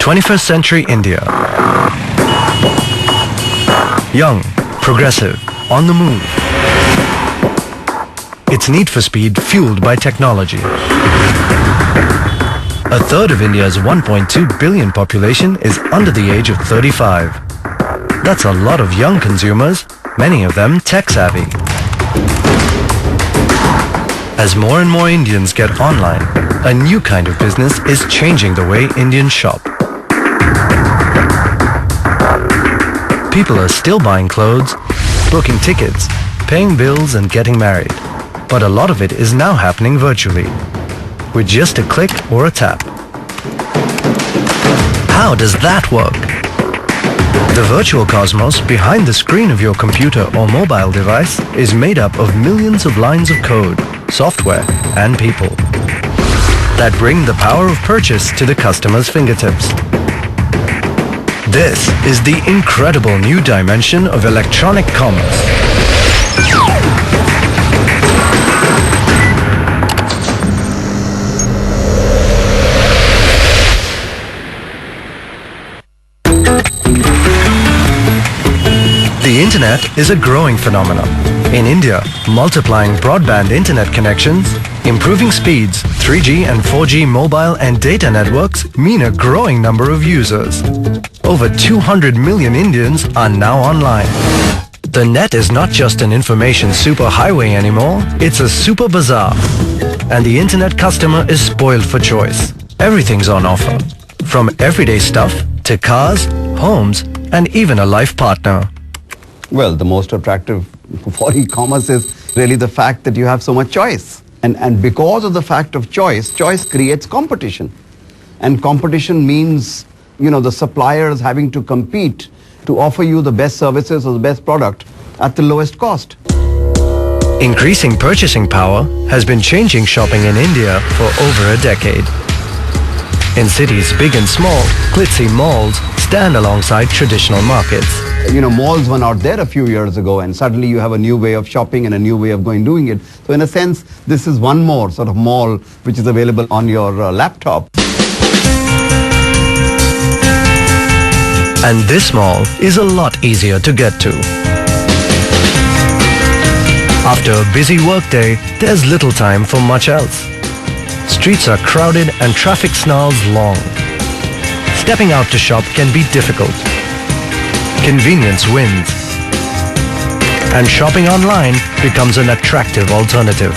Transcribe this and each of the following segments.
21st century India. Young, progressive, on the move. Its need for speed fueled by technology. A third of India's 1.2 billion population is under the age of 35. That's a lot of young consumers, many of them tech-savvy. As more and more Indians get online, a new kind of business is changing the way Indians shop. People are still buying clothes, booking tickets, paying bills and getting married. But a lot of it is now happening virtually, with just a click or a tap. How does that work? The virtual cosmos behind the screen of your computer or mobile device is made up of millions of lines of code, software and people that bring the power of purchase to the customer's fingertips. This is the incredible new dimension of electronic commerce. The internet is a growing phenomenon. In India, multiplying broadband internet connections, improving speeds, 3G and 4G mobile and data networks mean a growing number of users. Over 200 million Indians are now online. The net is not just an information superhighway anymore, it's a super bazaar. And the internet customer is spoiled for choice. Everything's on offer. From everyday stuff to cars, homes, and even a life partner. Well, the most attractive for e-commerce is really the fact that you have so much choice. And because of the fact of choice, choice creates competition. And competition means, the suppliers having to compete to offer you the best services or the best product at the lowest cost. Increasing purchasing power has been changing shopping in India for over a decade. In cities big and small, glitzy malls stand alongside traditional markets. Malls were not there a few years ago, and suddenly you have a new way of shopping and a new way of doing it. So in a sense, this is one more sort of mall which is available on your laptop. And this mall is a lot easier to get to. After a busy workday, there's little time for much else. Streets are crowded and traffic snarls long. Stepping out to shop can be difficult. Convenience wins. And shopping online becomes an attractive alternative.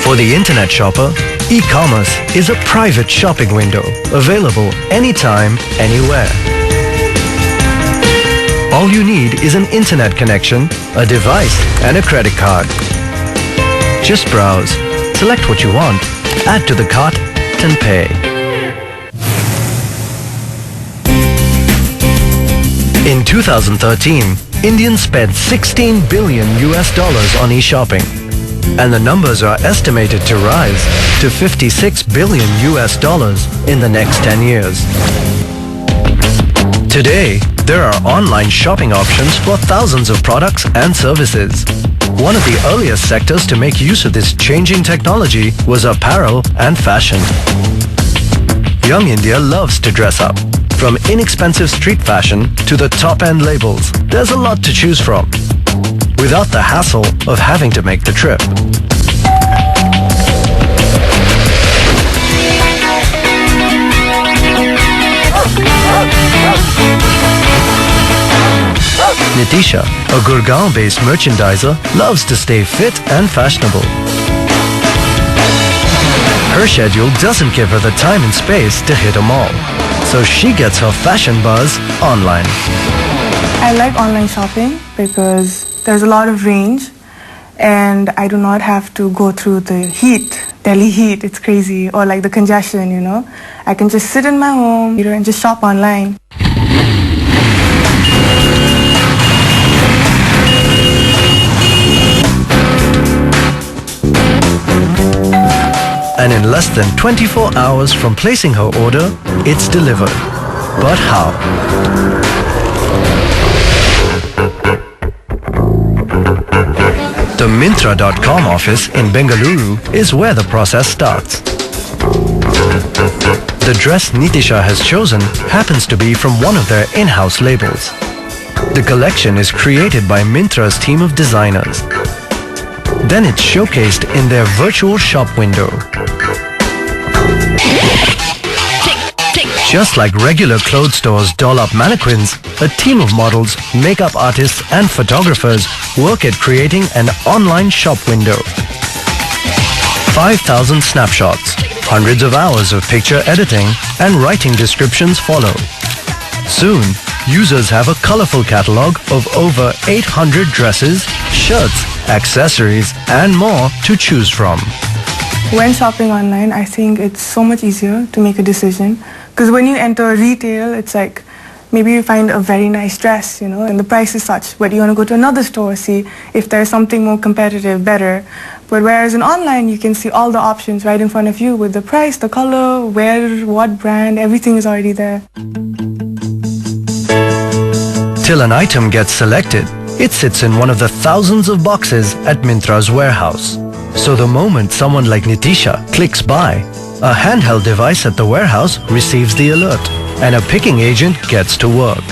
For the internet shopper, e-commerce is a private shopping window available anytime, anywhere. All you need is an internet connection, a device, and a credit card. Just browse, select what you want, add to the cart, and pay. In 2013, Indians spent $16 billion on e-shopping, and the numbers are estimated to rise to $56 billion in the next 10 years. Today, there are online shopping options for thousands of products and services. One of the earliest sectors to make use of this changing technology was apparel and fashion. Young India loves to dress up. From inexpensive street fashion to the top-end labels, there's a lot to choose from, without the hassle of having to make the trip. Nitisha, a Gurgaon-based merchandiser, loves to stay fit and fashionable. Her schedule doesn't give her the time and space to hit a mall, so she gets her fashion buzz online. I like online shopping because there's a lot of range and I do not have to go through the heat, Delhi heat, it's crazy, or like the congestion, I can just sit in my home and just shop online. And in less than 24 hours from placing her order, it's delivered. But how? The Myntra.com office in Bengaluru is where the process starts. The dress Nitisha has chosen happens to be from one of their in-house labels. The collection is created by Myntra's team of designers. Then it's showcased in their virtual shop window. Just like regular clothes stores doll up mannequins, a team of models, makeup artists and photographers work at creating an online shop window. 5,000 snapshots, hundreds of hours of picture editing and writing descriptions follow. Soon, users have a colorful catalog of over 800 dresses, shirts, accessories and more to choose from. When shopping online, I think it's so much easier to make a decision. Because when you enter retail, it's like maybe you find a very nice dress, you know, and the price is such, but you want to go to another store, see if there's something more competitive, better. But whereas in online, you can see all the options right in front of you with the price, the color, where, what brand, everything is already there. Till an item gets selected, it sits in one of the thousands of boxes at Myntra's warehouse. So the moment someone like Nitisha clicks buy, a handheld device at the warehouse receives the alert and a picking agent gets to work.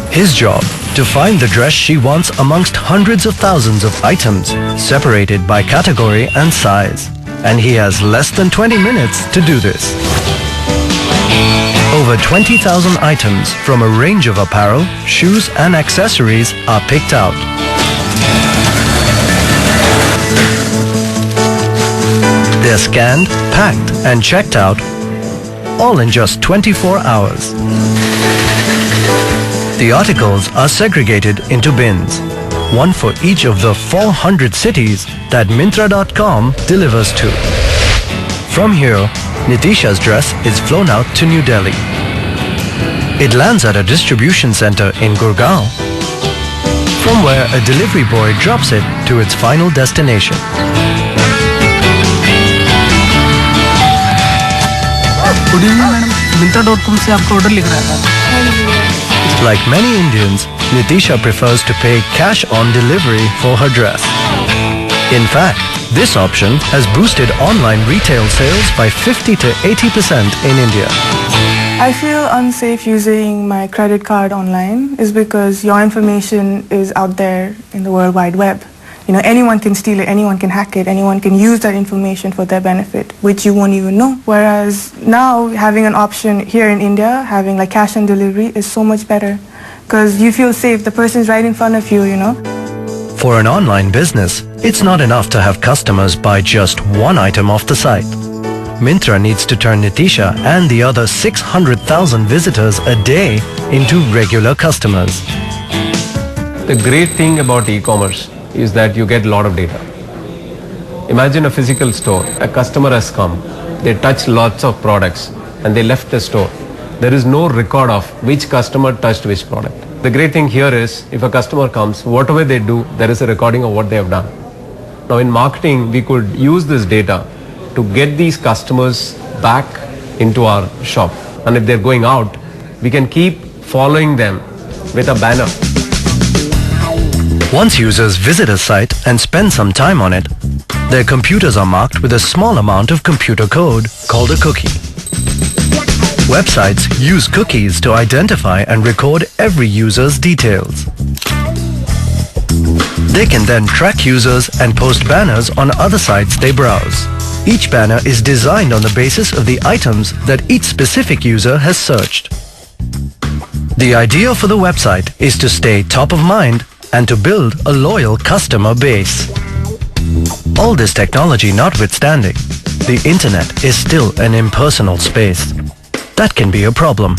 His job, to find the dress she wants amongst hundreds of thousands of items separated by category and size. And he has less than 20 minutes to do this. Over 20,000 items from a range of apparel, shoes and accessories are picked out. They're scanned, packed and checked out, all in just 24 hours. The articles are segregated into bins, one for each of the 400 cities that Myntra.com delivers to. From here, Nitisha's dress is flown out to New Delhi. It lands at a distribution center in Gurgaon, from where a delivery boy drops it to its final destination. Good evening madam, Myntra.com से आपका order लिख रहा था. Like many Indians, Nitisha prefers to pay cash on delivery for her dress. In fact, this option has boosted online retail sales by 50 to 80% in India. I feel unsafe using my credit card online is because your information is out there in the World Wide Web. You know, anyone can steal it, anyone can hack it, anyone can use that information for their benefit, which you won't even know. Whereas now, having an option here in India, having like cash on delivery is so much better because you feel safe. The person's right in front of you, you know. For an online business, it's not enough to have customers buy just one item off the site. Myntra needs to turn Nitisha and the other 600,000 visitors a day into regular customers. The great thing about e-commerce is that you get a lot of data. Imagine a physical store. A customer has come, they touched lots of products and they left the store. There is no record of which customer touched which product. The great thing here is if a customer comes, whatever they do, there is a recording of what they have done. Now in marketing, we could use this data to get these customers back into our shop. And if they're going out, we can keep following them with a banner. Once users visit a site and spend some time on it, their computers are marked with a small amount of computer code called a cookie. Websites use cookies to identify and record every user's details. They can then track users and post banners on other sites they browse. Each banner is designed on the basis of the items that each specific user has searched. The idea for the website is to stay top of mind and to build a loyal customer base. All this technology notwithstanding, the internet is still an impersonal space. That can be a problem.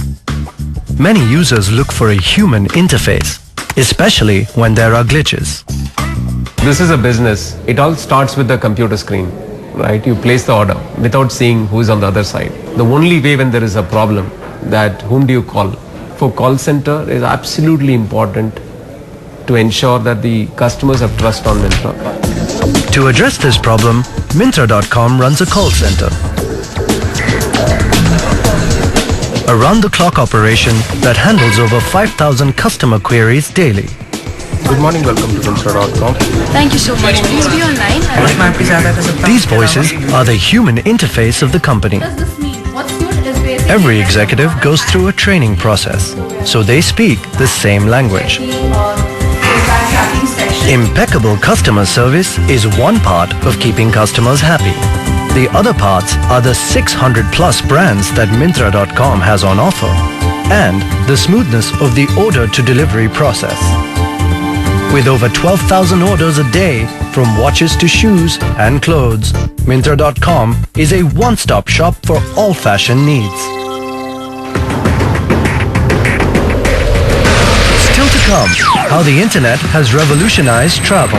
Many users look for a human interface, especially when there are glitches. This is a business. It all starts with the computer screen, right? You place the order without seeing who is on the other side. The only way when there is a problem that whom do you call? For call center is absolutely important to ensure that the customers have trust on Myntra. To address this problem, Myntra.com runs a call center. A round-the-clock operation that handles over 5,000 customer queries daily. Good morning, welcome to Myntra.com. Thank you so much. Please be online. मैं आपकी ज़्यादा कर सकता हूँ These voices are the human interface of the company. What does this mean? What's good is basically Every executive goes through a training process, so they speak the same language. Impeccable customer service is one part of keeping customers happy. The other parts are the 600 plus brands that Myntra.com has on offer and the smoothness of the order to delivery process. With over 12,000 orders a day, from watches to shoes and clothes, Myntra.com is a one-stop shop for all fashion needs. Still to come, how the internet has revolutionized travel.